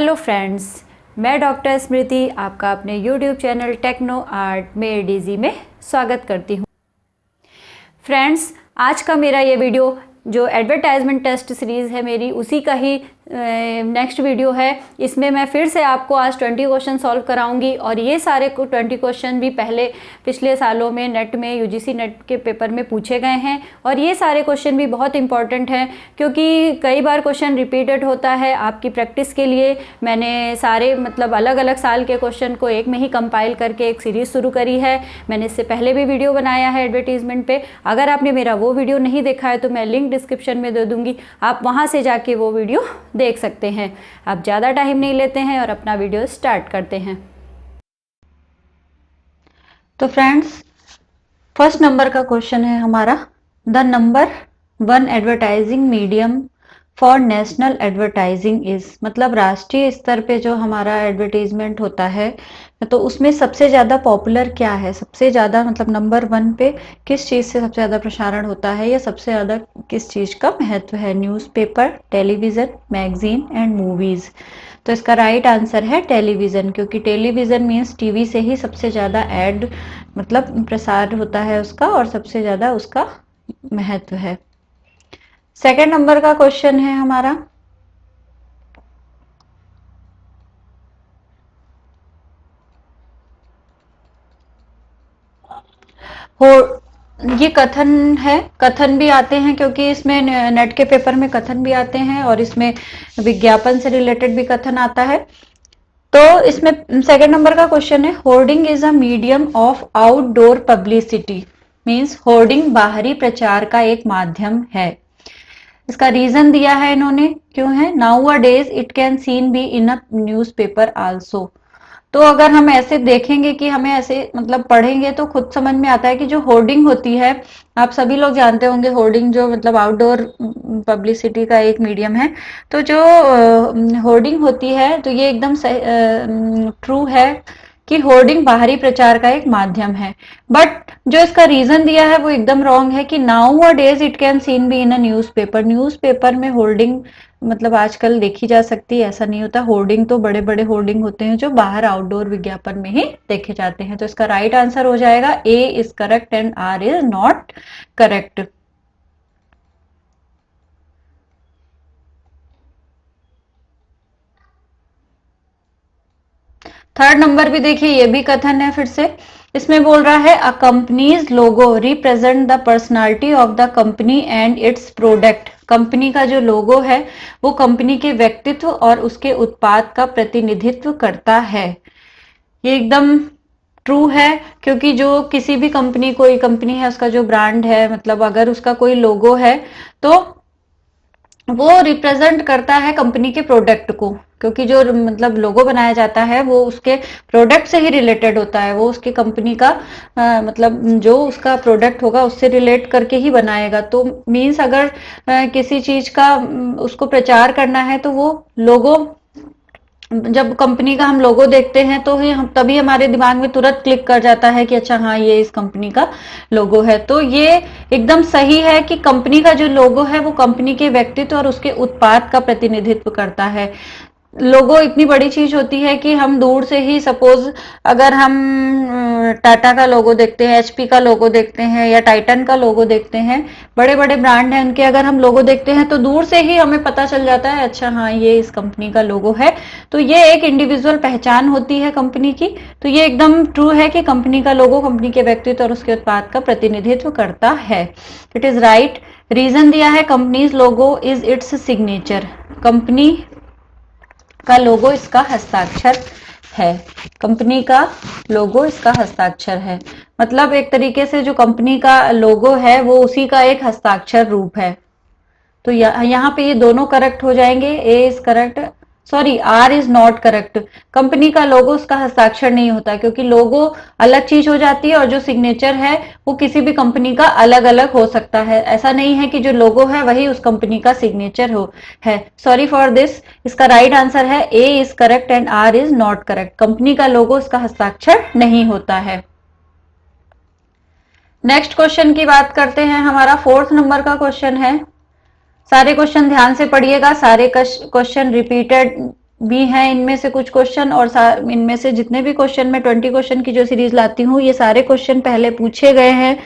Hello friends, मैं doctor स्मृति आपका अपने यूट्यूब चैनल टेक्नो आर्ट में एडीजी में स्वागत करती हूँ। फ्रेंड्स, आज का मेरा ये वीडियो जो एडवर्टाइजमेंट टेस्ट सीरीज़ है मेरी, उसी का ही नेक्स्ट वीडियो है। इसमें मैं फिर से आपको आज 20 क्वेश्चन सॉल्व कराऊंगी और ये सारे 20 क्वेश्चन भी पिछले सालों में नेट में यूजीसी नेट के पेपर में पूछे गए हैं और ये सारे क्वेश्चन भी बहुत इंपॉर्टेंट हैं क्योंकि कई बार क्वेश्चन रिपीटेड होता है। आपकी प्रैक्टिस के लिए मैंने सारे अलग अलग साल के क्वेश्चन को एक में ही कंपाइल करके एक सीरीज़ शुरू करी है। मैंने इससे पहले भी वीडियो बनाया है एडवर्टीजमेंट पे। अगर आपने मेरा वो वीडियो नहीं देखा है तो मैं लिंक डिस्क्रिप्शन में दे दूँगी, आप वहाँ से जाके वो वीडियो देख सकते हैं। आप ज़्यादा टाइम नहीं लेते हैं और अपना वीडियो स्टार्ट करते हैं। तो फ्रेंड्स, फर्स्ट नंबर का क्वेश्चन है हमारा, the number 1 advertising medium for national advertising is, राष्ट्रीय स्तर पे जो हमारा एडवर्टीजमेंट होता है तो उसमें सबसे ज़्यादा पॉपुलर क्या है, सबसे ज़्यादा नंबर 1 पे किस चीज़ से सबसे ज़्यादा प्रसारण होता है या सबसे ज़्यादा किस चीज़ का महत्व है? Newspaper, television, magazine and movies. तो इसका राइट आंसर है टेलीविज़न, क्योंकि टेलीविज़न मीन्स टीवी से ही सबसे ज़्यादा ऐड प्रसार होता है उसका और सबसे ज़्यादा उसका महत्व है। सेकेंड नंबर का क्वेश्चन है हमारा, ये कथन है, कथन भी आते हैं क्योंकि इसमें नेट के पेपर में कथन भी आते हैं और इसमें विज्ञापन से रिलेटेड भी कथन आता है। तो इसमें सेकंड नंबर का क्वेश्चन है, hoarding is a medium of outdoor publicity, means hoarding बाहरी प्रचार का एक माध्यम है। इसका रीजन दिया है इन्होंने, क्यों है? Now a days it can seen be in a newspaper also. तो अगर हम ऐसे देखेंगे कि हमें ऐसे पढ़ेंगे तो खुद समझ में आता है कि जो होर्डिंग होती है, आप सभी लोग जानते होंगे होर्डिंग जो आउटडोर पब्लिसिटी का एक मीडियम है। तो जो होर्डिंग होती है तो ये एकदम ट्रू है कि होर्डिंग बाहरी प्रचार का एक माध्यम है। बट जो इसका रीजन दिया है वो एकदम रॉन्ग है कि now a days it can seen be in a newspaper. Newspaper में होर्डिंग आजकल देखी जा सकती है, ऐसा नहीं होता। होर्डिंग तो बड़े बड़े होर्डिंग होते हैं जो बाहर आउटडोर विज्ञापन में ही देखे जाते हैं। तो इसका राइट आंसर हो जाएगा A is correct and R is not correct. Third number भी देखिए, ये भी कथन है फिर से। इसमें बोल रहा है, a company's logo represent the personality of the company and its product. Company का जो लोगो है वो कंपनी के व्यक्तित्व और उसके उत्पाद का प्रतिनिधित्व करता है। ये एकदम ट्रू है, क्योंकि जो किसी भी कंपनी, कोई कंपनी है उसका जो ब्रांड है, अगर उसका कोई लोगो है तो वो रिप्रेजेंट करता है कंपनी के प्रोडक्ट को, क्योंकि जो लोगो बनाया जाता है वो उसके प्रोडक्ट से ही रिलेटेड होता है। वो उसके कंपनी का जो उसका प्रोडक्ट होगा उससे रिलेट करके ही बनाएगा। तो मीन्स अगर किसी चीज का उसको प्रचार करना है तो वो लोगो, जब कंपनी का हम लोगो देखते हैं तो ही हम तभी हमारे दिमाग में तुरंत क्लिक कर जाता है कि अच्छा हाँ ये इस कंपनी का लोगो है। तो ये एकदम सही है कि कंपनी का जो लोगो है वो कंपनी के व्यक्तित्व और उसके उत्पाद का प्रतिनिधित्व करता है। लोगो इतनी बड़ी चीज होती है कि हम दूर से ही, सपोज अगर हम टाटा का लोगो देखते हैं, एचपी का लोगो देखते हैं या टाइटन का लोगो देखते हैं, बड़े बड़े ब्रांड हैं उनके, अगर हम लोगो देखते हैं तो दूर से ही हमें पता चल जाता है अच्छा हाँ ये इस कंपनी का लोगो है। तो ये एक इंडिविजुअल पहचान होती है कंपनी की। तो ये एकदम ट्रू है कि कंपनी का लोगो कंपनी के व्यक्तित्व और उसके उत्पाद का प्रतिनिधित्व करता है। It is right. रीजन दिया है, companies logo is it's signature. Company का लोगो इसका हस्ताक्षर है। कंपनी का लोगो इसका हस्ताक्षर है, एक तरीके से जो कंपनी का लोगो है वो उसी का एक हस्ताक्षर रूप है। तो यहाँ पे ये दोनों करेक्ट हो जाएंगे। A is correct, sorry R is not correct. Company का लोगो उसका हस्ताक्षर नहीं होता, क्योंकि लोगो अलग चीज हो जाती है और जो सिग्नेचर है वो किसी भी कंपनी का अलग अलग हो सकता है। ऐसा नहीं है कि जो लोगो है वही उस कंपनी का सिग्नेचर है। Sorry for this. इसका राइट आंसर है A is correct and R is not correct. Company का लोगो इसका हस्ताक्षर नहीं होता है। नेक्स्ट क्वेश्चन की बात करते हैं। हमारा 4th नंबर का क्वेश्चन है। सारे क्वेश्चन ध्यान से पढ़िएगा, सारे क्वेश्चन रिपीटेड भी हैं इनमें से कुछ क्वेश्चन, और इनमें से जितने भी क्वेश्चन मैं 20 क्वेश्चन की जो सीरीज लाती हूँ, ये सारे क्वेश्चन पहले पूछे गए हैं।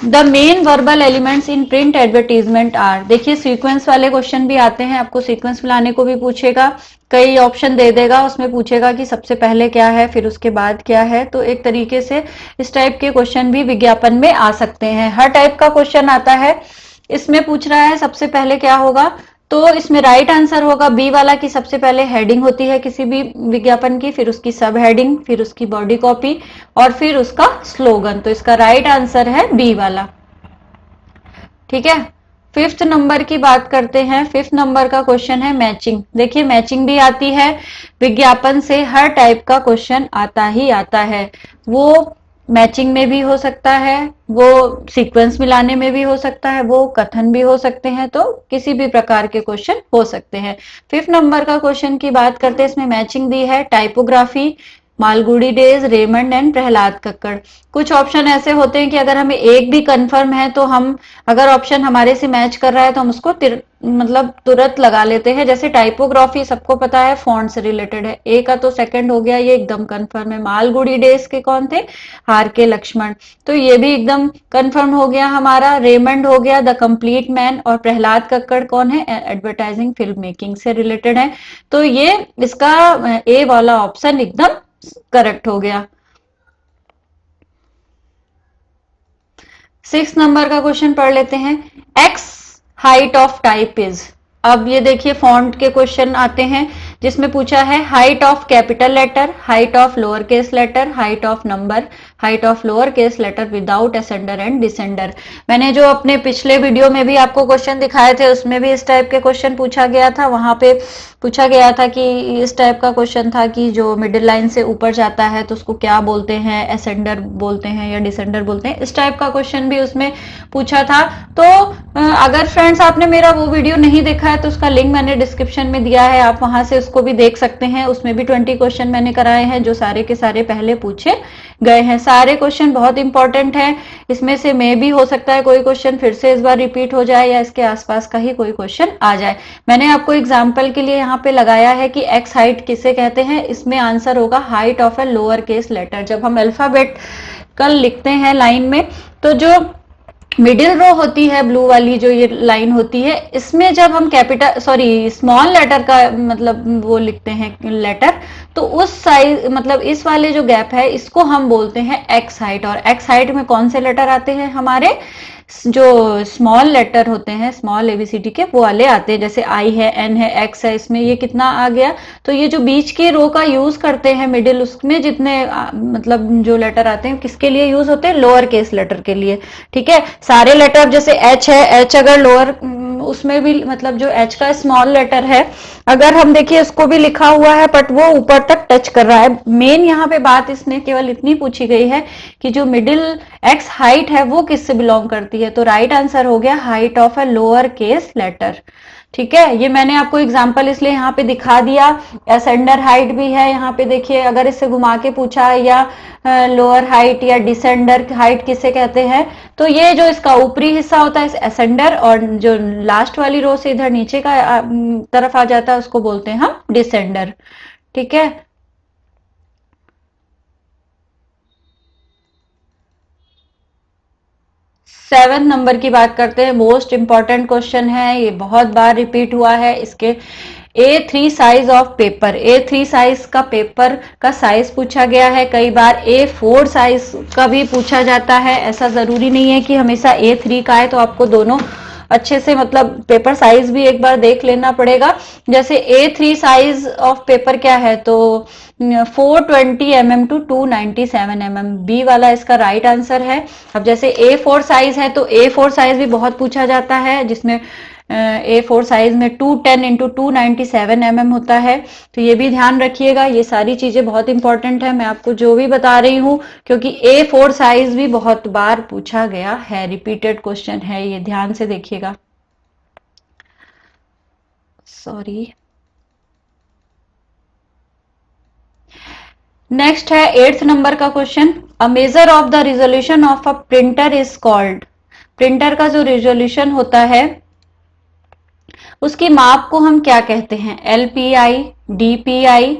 The main verbal elements in print advertisement are, देखिए सीक्वेंस वाले क्वेश्चन भी आते हैं, आपको सीक्वेंस मिलाने को भी पूछेगा, कई ऑप्शन दे देगा, उसमें पूछेगा कि सबसे पहले क्या है फिर उसके बाद क्या है। तो एक तरीके से इस टाइप के क्वेश्चन भी विज्ञापन में आ सकते हैं, हर टाइप का क्वेश्चन आता है। इसमें पूछ रहा है सबसे पहले क्या होगा, तो इसमें राइट आंसर होगा बी वाला, कि सबसे पहले हेडिंग होती है किसी भी विज्ञापन की, फिर उसकी सब हेडिंग, फिर उसकी बॉडी कॉपी और फिर उसका स्लोगन। तो इसका राइट आंसर है बी वाला। ठीक है, फिफ्थ नंबर की बात करते हैं। फिफ्थ नंबर का क्वेश्चन है मैचिंग। देखिए मैचिंग भी आती है विज्ञापन से, हर टाइप का क्वेश्चन आता ही आता है। वो मैचिंग में भी हो सकता है, वो सीक्वेंस मिलाने में भी हो सकता है, वो कथन भी हो सकते हैं, तो किसी भी प्रकार के क्वेश्चन हो सकते हैं। फिफ्थ नंबर का क्वेश्चन की बात करते हैं, इसमें मैचिंग दी है typography, Malgudi days, Raymond and Prahlad Kakkar. कुछ ऑप्शन ऐसे होते हैं कि अगर हमें एक भी कंफर्म है तो हम, अगर ऑप्शन हमारे से मैच कर रहा है तो हम उसको मतलब तुरंत लगा लेते हैं। जैसे टाइपोग्राफी सबको पता है फॉन्ट से रिलेटेड है, ए का तो सेकंड हो गया, ये एकदम कंफर्म है। मालगुडी डेज के कौन थे, हार के लक्ष्मण, तो ये भी एकदम कंफर्म हो गया हमारा। रेमंड हो गया द कंप्लीट मैन, और प्रहलाद कक्कड़ कौन है, एडवर्टाइजिंग फिल्म मेकिंग से रिलेटेड है। तो ये इसका ए वाला ऑप्शन एकदम करेक्ट हो गया। 6 नंबर का क्वेश्चन पढ़ लेते हैं। X height of type is. अब ये देखिए फॉन्ट के क्वेश्चन आते हैं, जिसमें पूछा है height of capital letter, height of lower case letter, height of number, height of lower case letter without ascender and descender. मैंने जो अपने पिछले वीडियो में भी आपको क्वेश्चन दिखाए थे, उसमें भी इस टाइप के क्वेश्चन पूछा गया था। वहां पे पूछा गया था कि इस टाइप का क्वेश्चन था कि जो मिडिल लाइन से ऊपर जाता है तो उसको क्या बोलते हैं, असेंडर बोलते हैं या डिसेंडर बोलते हैं। इस टाइप का क्वेश्चन भी उसमें पूछा था। तो अगर फ्रेंड्स आपने मेरा वो वीडियो नहीं देखा है तो उसका लिंक मैंने डिस्क्रिप्शन में दिया है, आप वहां से उसको भी देख सकते हैं। उसमें भी 20 क्वेश्चन मैंने कराए हैं, जो सारे के सारे पहले पूछे गए हैं। सारे क्वेश्चन बहुत इंपॉर्टेंट हैं, इसमें से मे भी हो सकता है कोई क्वेश्चन फिर से इस बार रिपीट हो जाए या इसके आसपास का ही कोई क्वेश्चन आ जाए। मैंने आपको एग्जाम्पल के लिए यहाँ पे लगाया है कि एक्स हाइट किसे कहते हैं। इसमें आंसर होगा height of a lower case letter. जब हम अल्फाबेट कल लिखते हैं लाइन में, तो जो मिडिल रो होती है ब्लू वाली जो ये लाइन होती है, इसमें जब हम कैपिटल स्मॉल लेटर का मतलब वो लिखते हैं लेटर, तो उस साइज मतलब इस वाले जो गैप है इसको हम बोलते हैं एक्स हाइट। और एक्स हाइट में कौन से लेटर आते हैं, हमारे जो स्मॉल लेटर होते हैं, स्मॉल एबीसीडी के वो वाले आते हैं। जैसे आई है, एन है, एक्स है, इसमें ये कितना आ गया। तो ये जो बीच के रो का यूज करते हैं मिडिल, उसमें जितने मतलब जो लेटर आते हैं किसके लिए यूज होते हैं, लोअर केस लेटर के लिए। ठीक है, सारे लेटर जैसे एच है, एच अगर लोअर, उसमें भी मतलब जो एच का स्मॉल लेटर है, अगर हम देखिए इसको भी लिखा हुआ है बट वो ऊपर तक टच कर रहा है। मेन यहाँ पे बात इसमें केवल इतनी पूछी गई है कि जो मिडिल एक्स हाइट है वो किससे बिलोंग करती है। तो राइट आंसर हो गया height of a lower case letter. ठीक है, ये मैंने आपको एग्जाम्पल इसलिए यहाँ पे दिखा दिया। असेंडर हाइट भी है यहाँ पे, देखिए अगर इससे घुमा के पूछा या लोअर हाइट या डिसेंडर हाइट किसे कहते हैं, तो ये जो इसका ऊपरी हिस्सा होता है असेंडर, और जो लास्ट वाली रो से इधर नीचे का तरफ आ जाता है उसको बोलते हैं हम डिसेंडर। ठीक है, 7 नंबर की बात करते हैं। मोस्ट इंपॉर्टेंट क्वेश्चन है, ये बहुत बार रिपीट हुआ है। इसके A3 size of paper, A3 size का पेपर का साइज पूछा गया है। कई बार A4 साइज का भी पूछा जाता है। ऐसा जरूरी नहीं है कि हमेशा A3 का है, तो आपको दोनों अच्छे से मतलब पेपर साइज भी एक बार देख लेना पड़ेगा। जैसे A3 साइज ऑफ पेपर क्या है, तो 420 mm टू 297 mm, बी वाला इसका राइट आंसर है। अब जैसे A4 साइज है, तो A4 साइज भी बहुत पूछा जाता है, जिसमें A4 साइज में 210 इंटू 297 mm होता है। तो ये भी ध्यान रखिएगा, ये सारी चीजें बहुत इंपॉर्टेंट है मैं आपको जो भी बता रही हूँ, क्योंकि A4 साइज भी बहुत बार पूछा गया है, रिपीटेड क्वेश्चन है, ये ध्यान से देखिएगा। सॉरी, नेक्स्ट है 8th नंबर का question. A measure of the resolution of a printer is called. Printer का जो रिजोल्यूशन होता है उसकी माप को हम क्या कहते हैं, LPI, DPI,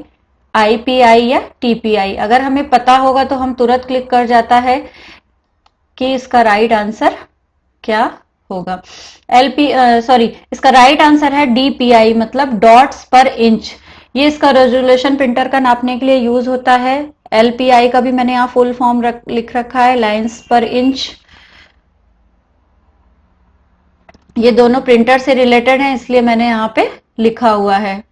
IPI या TPI? अगर हमें पता होगा तो हम तुरंत क्लिक कर जाता है कि इसका राइट आंसर क्या होगा। इसका राइट आंसर है DPI, मतलब डॉट्स पर इंच। ये इसका रेजोल्यूशन प्रिंटर का नापने के लिए यूज होता है। LPI का भी मैंने यहाँ फुल फॉर्म लिख रखा है, लाइंस पर इंच। ये दोनों प्रिंटर से रिलेटेड हैं, इसलिए मैंने यहाँ पे लिखा हुआ है।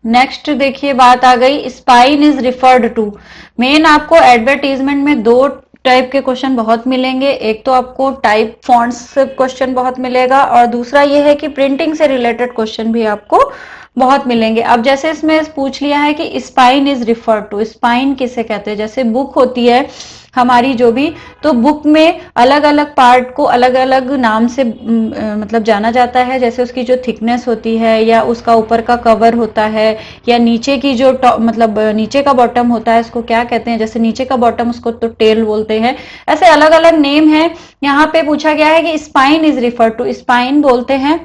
नेक्स्ट देखिए, बात आ गई स्पाइन इज रिफर्ड टू। मेन आपको एडवर्टीजमेंट में दो टाइप के क्वेश्चन बहुत मिलेंगे। एक तो आपको टाइप फॉन्ट्स से क्वेश्चन बहुत मिलेगा, और दूसरा ये है कि प्रिंटिंग से रिलेटेड क्वेश्चन भी आपको बहुत मिलेंगे। अब जैसे इसमें पूछ लिया है कि spine is referred to, spine किसे कहते हैं? जैसे बुक होती है हमारी जो भी, तो बुक में अलग अलग पार्ट को अलग अलग नाम से मतलब जाना जाता है। जैसे उसकी जो थिकनेस होती है, या उसका ऊपर का कवर होता है, या नीचे की जो मतलब नीचे का बॉटम होता है, उसको क्या कहते हैं? जैसे नीचे का बॉटम उसको तो टेल बोलते हैं। ऐसे अलग अलग नेम है। यहाँ पे पूछा गया है कि spine is refer to, spine बोलते हैं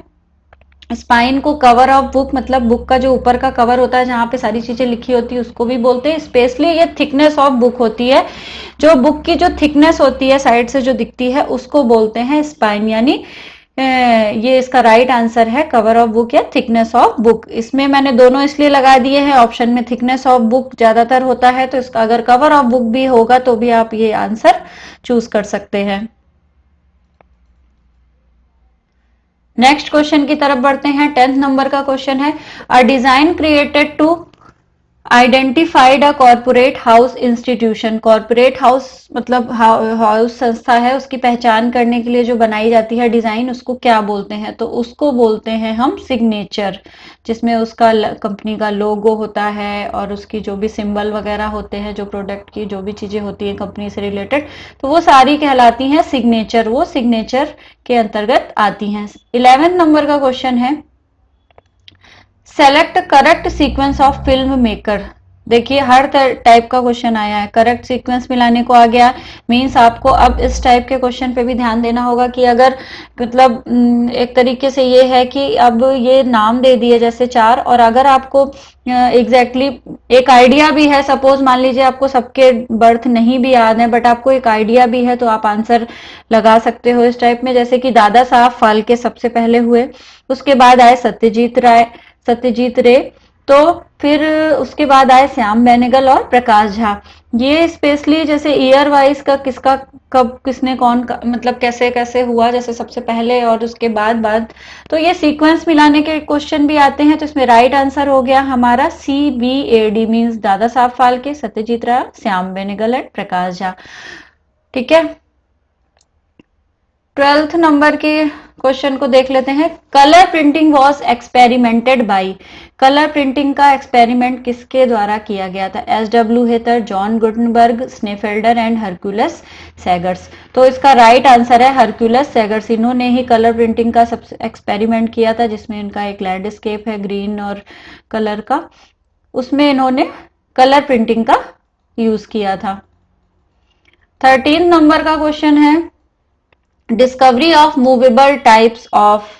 स्पाइन को। कवर ऑफ बुक मतलब बुक का जो ऊपर का कवर होता है जहां पे सारी चीजें लिखी होती है उसको भी बोलते हैं। स्पेशली ये थिकनेस ऑफ बुक होती है, जो बुक की जो थिकनेस होती है साइड से जो दिखती है उसको बोलते हैं स्पाइन। यानी ये इसका राइट आंसर है कवर ऑफ बुक या थिकनेस ऑफ बुक। इसमें मैंने दोनों इसलिए लगा दिए हैं, ऑप्शन में थिकनेस ऑफ बुक ज्यादातर होता है, तो इसका अगर कवर ऑफ बुक भी होगा तो भी आप ये आंसर चूज कर सकते हैं। नेक्स्ट क्वेश्चन की तरफ बढ़ते हैं। 10th नंबर का क्वेश्चन है, a design created to identified a corporate house institution. Corporate house मतलब हाउस संस्था है, उसकी पहचान करने के लिए जो बनाई जाती है डिजाइन, उसको क्या बोलते हैं? तो उसको बोलते हैं हम सिग्नेचर, जिसमें उसका कंपनी का लोगो होता है और उसकी जो भी सिंबल वगैरह होते हैं, जो प्रोडक्ट की जो भी चीजें होती है कंपनी से रिलेटेड, तो वो सारी कहलाती हैं सिग्नेचर, वो सिग्नेचर के अंतर्गत आती हैं। 11th नंबर का क्वेश्चन है, select correct sequence of film maker. देखिए हर टाइप का क्वेश्चन आया है, करेक्ट सीक्वेंस मिलाने को आ गया। मींस आपको अब इस टाइप के क्वेश्चन पे भी ध्यान देना होगा कि अगर मतलब एक तरीके से ये है कि अब ये नाम दे दिए जैसे 4, और अगर आपको एग्जैक्टली एक आइडिया भी है, सपोज मान लीजिए आपको सबके बर्थ नहीं भी याद है बट आपको एक आइडिया भी है, तो आप आंसर लगा सकते हो इस टाइप में। जैसे कि दादा साहब फाल्के सबसे पहले हुए, उसके बाद आए सत्यजीत रे, तो फिर उसके बाद आए श्याम बेनेगल और प्रकाश झा। ये स्पेशली जैसे ईयर वाइज का किसका कब किसने कौन मतलब कैसे कैसे हुआ, जैसे सबसे पहले और उसके बाद, तो ये सीक्वेंस मिलाने के क्वेश्चन भी आते हैं। तो इसमें राइट आंसर हो गया हमारा CBAD, means Dada Saheb Phalke, Satyajit Rai, Shyam Benegal and Prakash Jha. ठीक है, 12th नंबर के क्वेश्चन को देख लेते हैं। Colour printing was experimented by. Colour printing का एक्सपेरिमेंट किसके द्वारा किया गया था? SW Heather, John Gutenberg, Senefelder and Hercules Seghers. तो इसका राइट आंसर है हरक्यूलस सेगर्स। इन्होंने ही कलर प्रिंटिंग का सबसे एक्सपेरिमेंट किया था, जिसमें इनका एक लैंडस्केप है ग्रीन और कलर का, उसमें इन्होंने कलर प्रिंटिंग का यूज किया था। 13 नंबर का क्वेश्चन है, discovery of movable types of.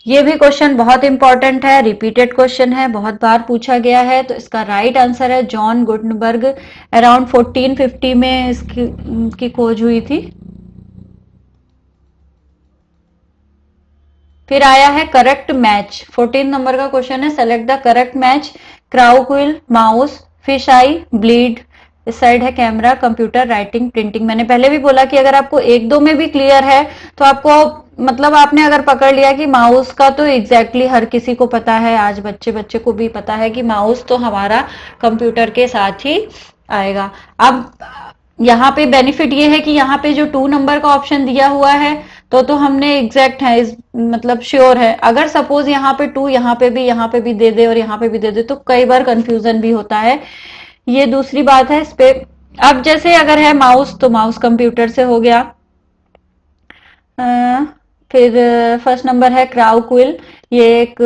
ये भी क्वेश्चन बहुत इंपॉर्टेंट है, रिपीटेड क्वेश्चन है, बहुत बार पूछा गया है। तो इसका राइट आंसर है जॉन गुटनबर्ग। अराउंड 1450 में इसकी खोज हुई थी। फिर आया है करेक्ट मैच। 14 नंबर का क्वेश्चन है, select the correct match. Crowquill, mouse, fish eye, bleed. इस साइड है कैमरा, कंप्यूटर, राइटिंग, प्रिंटिंग। मैंने पहले भी बोला कि अगर आपको एक दो में भी क्लियर है तो आपको मतलब आपने अगर पकड़ लिया कि माउस का तो एग्जैक्टली हर किसी को पता है, आज बच्चे को भी पता है कि माउस तो हमारा कंप्यूटर के साथ ही आएगा। अब यहाँ पे बेनिफिट ये है कि यहाँ पे जो 2 नंबर का ऑप्शन दिया हुआ है तो हमने एग्जैक्ट है, इस मतलब श्योर है। अगर सपोज यहाँ पे 2 यहाँ पे भी दे दे और यहाँ पे भी दे दे तो कई बार कंफ्यूजन भी होता है, ये दूसरी बात है इस पे। अब जैसे अगर है माउस तो माउस कंप्यूटर से हो गया, फिर फर्स्ट नंबर है क्राउ क्विल, ये एक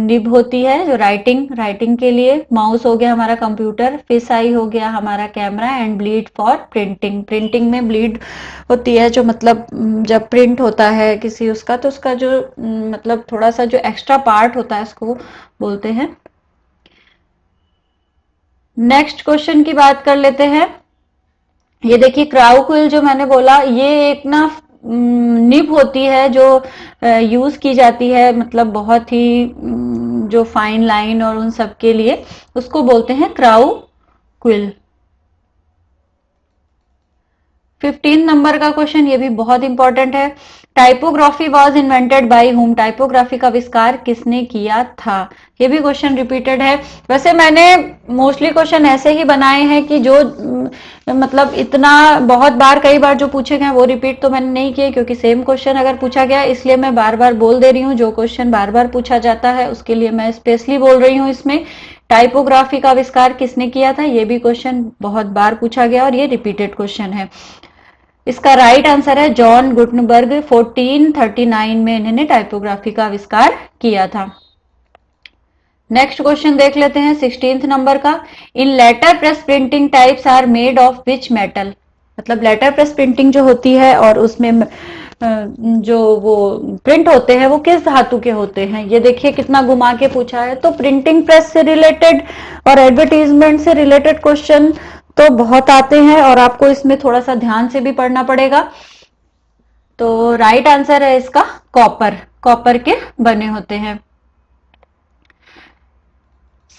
निब होती है जो राइटिंग के लिए। माउस हो गया हमारा कंप्यूटर, फिश आई हो गया हमारा camera, and bleed for printing में ब्लीड होती है जो मतलब जब प्रिंट होता है किसी उसका, तो उसका जो मतलब थोड़ा सा जो एक्स्ट्रा पार्ट होता है उसको बोलते हैं। नेक्स्ट क्वेश्चन की बात कर लेते हैं। ये देखिए क्राउ क्विल जो मैंने बोला, ये एक ना निब होती है जो यूज की जाती है मतलब बहुत ही जो फाइन लाइन और उन सब के लिए, उसको बोलते हैं क्राउ क्विल। 15 नंबर का क्वेश्चन, ये भी बहुत इंपॉर्टेंट है। Typography was invented by whom, typography का आविष्कार किसने किया था। ये भी क्वेश्चन रिपीटेड है। वैसे मैंने मोस्टली क्वेश्चन ऐसे ही बनाए हैं कि जो मतलब इतना बहुत बार कई बार जो पूछे गए वो रिपीट तो मैंने नहीं किए, क्योंकि सेम क्वेश्चन अगर पूछा गया इसलिए मैं बार बार बोल दे रही हूँ। जो क्वेश्चन बार बार पूछा जाता है उसके लिए मैं स्पेशली बोल रही हूँ। इसमें टाइपोग्राफी का आविष्कार किसने किया था, ये भी क्वेश्चन बहुत बार पूछा गया और ये रिपीटेड क्वेश्चन है। इसका राइट आंसर है जॉन गुटनबर्ग, 1439 में इन्होंने टाइपोग्राफी का आविष्कार किया था। नेक्स्ट क्वेश्चन देख लेते हैं 16th नंबर का। In letter press printing types are made of which metal, मतलब लेटर प्रेस प्रिंटिंग जो होती है और उसमें जो वो प्रिंट होते हैं वो किस धातु के होते हैं। ये देखिए कितना घुमा के पूछा है। तो प्रिंटिंग प्रेस से रिलेटेड और एडवर्टीजमेंट से रिलेटेड क्वेश्चन तो बहुत आते हैं और आपको इसमें थोड़ा सा ध्यान से भी पढ़ना पड़ेगा। तो राइट आंसर है इसका कॉपर के बने होते हैं।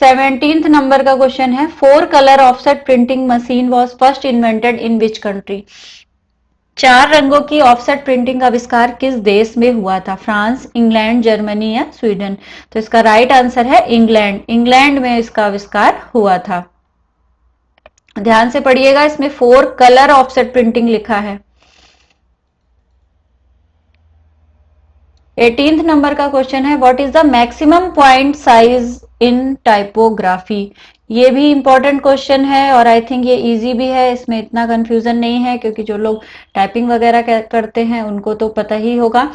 17th नंबर का क्वेश्चन है। 4 colour offset printing machine was first invented in which country, 4 रंगों की ऑफसेट प्रिंटिंग का आविष्कार किस देश में हुआ था। फ्रांस, इंग्लैंड, जर्मनी या स्वीडन। तो इसका राइट आंसर है इंग्लैंड में इसका आविष्कार हुआ था। ध्यान से पढ़िएगा, इसमें 4 कलर ऑफसेट प्रिंटिंग लिखा है। 18th नंबर का क्वेश्चन है। What is the maximum point size in typography. ये भी इंपॉर्टेंट क्वेश्चन है और आई थिंक ये इजी भी है, इसमें इतना कंफ्यूजन नहीं है क्योंकि जो लोग टाइपिंग वगैरह करते हैं उनको तो पता ही होगा।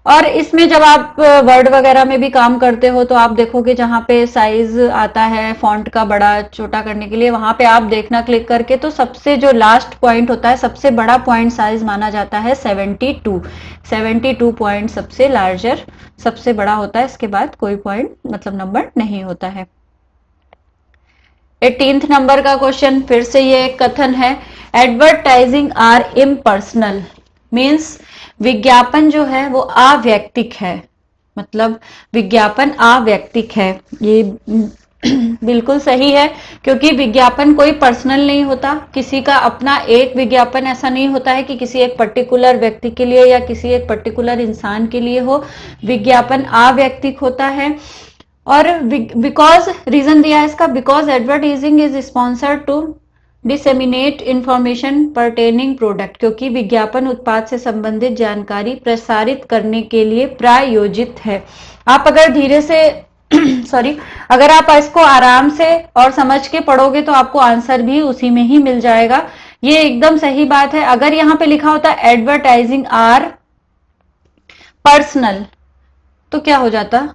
और इसमें जब आप वर्ड वगैरह में भी काम करते हो तो आप देखोगे जहां पे साइज आता है फॉन्ट का बड़ा छोटा करने के लिए, वहां पे आप देखना क्लिक करके, तो सबसे जो लास्ट पॉइंट होता है सबसे बड़ा पॉइंट साइज माना जाता है 72 पॉइंट सबसे लार्जर सबसे बड़ा होता है। इसके बाद कोई पॉइंट मतलब नंबर नहीं होता है। 18th नंबर का क्वेश्चन, फिर से ये एक कथन है। एडवर्टाइजिंग आर इम्पर्सनल, मीन्स विज्ञापन जो है वो अव्यक्तिक है, मतलब विज्ञापन अव्यक्तिक है। ये बिल्कुल सही है क्योंकि विज्ञापन कोई पर्सनल नहीं होता, किसी का अपना एक विज्ञापन ऐसा नहीं होता है कि किसी एक पर्टिकुलर व्यक्ति के लिए या किसी एक पर्टिकुलर इंसान के लिए हो। विज्ञापन अव्यक्तिक होता है। और बिकॉज रीजन दिया है इसका, because advertising is sponsored to disseminate information pertaining product, क्योंकि विज्ञापन उत्पाद से संबंधित जानकारी प्रसारित करने के लिए प्रायोजित है। आप अगर धीरे से सॉरी अगर आप इसको आराम से और समझ के पढ़ोगे तो आपको आंसर भी उसी में ही मिल जाएगा। ये एकदम सही बात है। अगर यहां पे लिखा होता एडवर्टाइजिंग आर पर्सनल तो क्या हो जाता,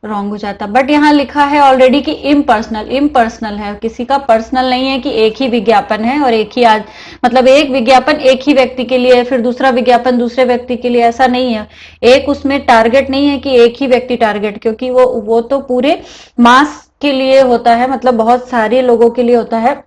रॉन्ग हो जाता। बट यहाँ लिखा है ऑलरेडी कि इम्पर्सनल है, किसी का पर्सनल नहीं है कि एक ही विज्ञापन है और एक ही मतलब एक विज्ञापन एक ही व्यक्ति के लिए है, फिर दूसरा विज्ञापन दूसरे व्यक्ति के लिए, ऐसा नहीं है। एक उसमें टारगेट नहीं है कि एक ही व्यक्ति टारगेट, क्योंकि वो तो पूरे मास के लिए होता है, मतलब बहुत सारे लोगों के लिए होता है।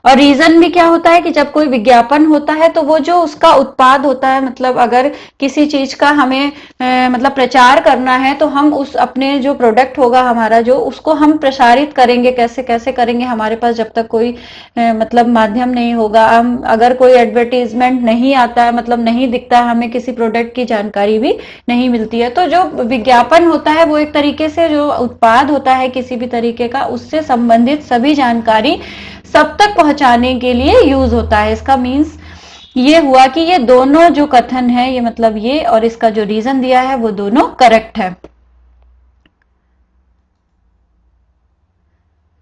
और रीजन भी क्या होता है कि जब कोई विज्ञापन होता है तो वो जो उसका उत्पाद होता है, मतलब अगर किसी चीज का हमें मतलब प्रचार करना है तो हम उस अपने जो प्रोडक्ट होगा हमारा जो उसको हम प्रसारित करेंगे, कैसे कैसे करेंगे। हमारे पास जब तक कोई मतलब माध्यम नहीं होगा, हम अगर कोई एडवर्टीजमेंट नहीं आता है, मतलब नहीं दिखता है, हमें किसी प्रोडक्ट की जानकारी भी नहीं मिलती है। तो जो विज्ञापन होता है वो एक तरीके से जो उत्पाद होता है किसी भी तरीके का, उससे संबंधित सभी जानकारी सब तक पहुंचाने के लिए यूज होता है। इसका मीन्स ये हुआ कि ये दोनों जो कथन है, ये मतलब ये और इसका जो रीजन दिया है वो दोनों करेक्ट है।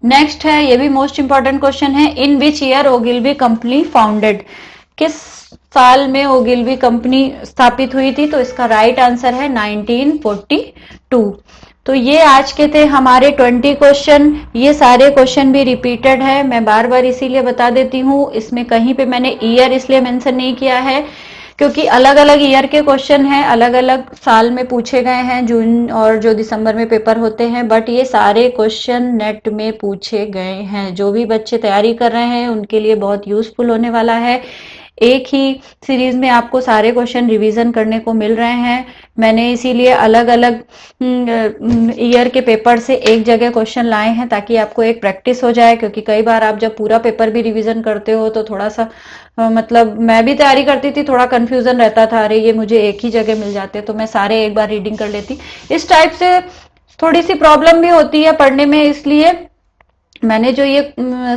नेक्स्ट है, ये भी मोस्ट इंपॉर्टेंट क्वेश्चन है। इन विच ईयर ओगिलबी कंपनी फाउंडेड, किस साल में ओगिलवी कंपनी स्थापित हुई थी? तो इसका राइट आंसर है 1942। तो ये आज के थे हमारे 20 क्वेश्चन। ये सारे क्वेश्चन भी रिपीटेड है, मैं बार बार इसीलिए बता देती हूँ। इसमें कहीं पे मैंने ईयर इसलिए मेंशन नहीं किया है क्योंकि अलग अलग ईयर के क्वेश्चन हैं, अलग अलग साल में पूछे गए हैं, जून और जो दिसंबर में पेपर होते हैं, बट ये सारे क्वेश्चन नेट में पूछे गए हैं। जो भी बच्चे तैयारी कर रहे हैं उनके लिए बहुत यूजफुल होने वाला है। एक ही सीरीज में आपको सारे क्वेश्चन रिवीजन करने को मिल रहे हैं। मैंने इसीलिए अलग अलग ईयर के पेपर से एक जगह क्वेश्चन लाए हैं ताकि आपको एक प्रैक्टिस हो जाए, क्योंकि कई बार आप जब पूरा पेपर भी रिवीजन करते हो तो थोड़ा सा मतलब मैं भी तैयारी करती थी, थोड़ा कंफ्यूजन रहता था, अरे ये मुझे एक ही जगह मिल जाते तो मैं सारे एक बार रीडिंग कर लेती। इस टाइप से थोड़ी सी प्रॉब्लम भी होती है पढ़ने में, इसलिए मैंने जो ये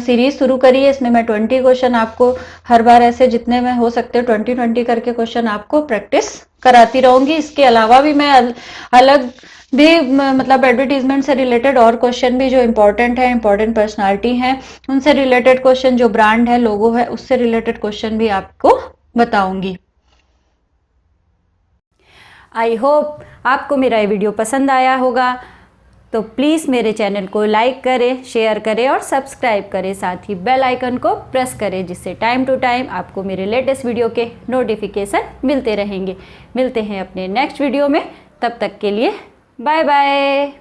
सीरीज शुरू करी है इसमें मैं 20 क्वेश्चन आपको हर बार ऐसे जितने में हो सकते हो 20 करके क्वेश्चन आपको प्रैक्टिस कराती रहूंगी। इसके अलावा भी मैं अलग भी मतलब एडवर्टीजमेंट से रिलेटेड और क्वेश्चन भी जो इम्पोर्टेंट है, इम्पोर्टेंट पर्सनालिटी है उनसे रिलेटेड क्वेश्चन, जो ब्रांड है, लोगो है, उससे रिलेटेड क्वेश्चन भी आपको बताऊंगी। आई होप आपको मेरा ये वीडियो पसंद आया होगा, तो प्लीज़ मेरे चैनल को लाइक करें, शेयर करें और सब्सक्राइब करें। साथ ही बेल आइकन को प्रेस करें, जिससे टाइम टू टाइम आपको मेरे लेटेस्ट वीडियो के नोटिफिकेशन मिलते रहेंगे। मिलते हैं अपने नेक्स्ट वीडियो में, तब तक के लिए बाय बाय।